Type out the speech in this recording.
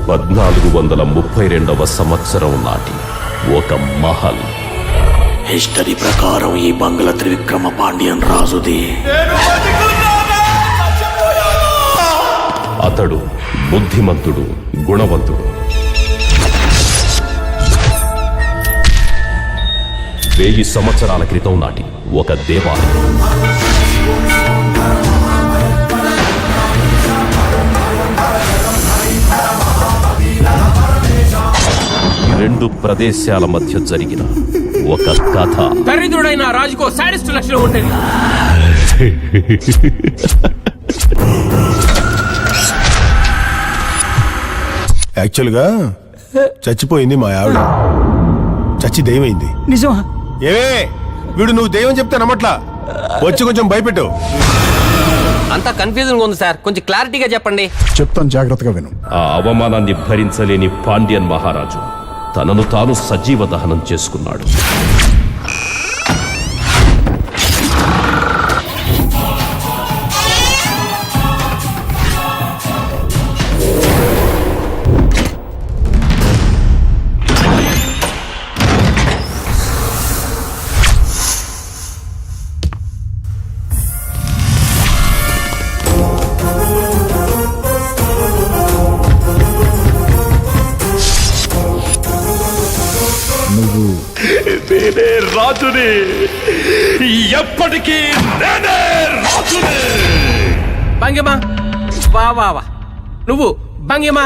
1432వ సంవత్సరం నాటి ఒక మహల్. హిస్టరీ ప్రకారం ఈ బంగ్లా త్రివిక్రమ పాండ్యన్ రాజుది. అతడు బుద్ధిమంతుడు, గుణవంతుడు. 1000 సంవత్సరాల క్రితం నాటి ఒక దేవాలయం. ఈ 2 ప్రదేశాల మధ్య జరిగిన ఒక కథ. దరిద్రుడైన రాజుకో సాడిస్ట్ లక్షణం ఉంటుంది. యాక్చువల్గా చచ్చిపోయింది మా ఆవిడ. చచ్చి దెయ్యమైంది. నిజమా? ఏమే వీడు నువ్వు దెయ్యం చెప్తే నమ్మట్లా. వచ్చి కొంచెం భయపెట్టు. అంతా కన్ఫ్యూజన్ ఉంది సార్, కొంచెం క్లారిటీగా చెప్పండి. చెప్తాను, జాగ్రత్తగా విను. ఆ అవమానాన్ని భరించలేని పాండ్యన్ మహారాజు తనను తాను సజీవ దహనం చేసుకున్నాడు. నేనే రాజుని, ఎప్పటికీ నేనే రాజుని. భంగిమా, వా వా వా. నువ్వు భంగిమా.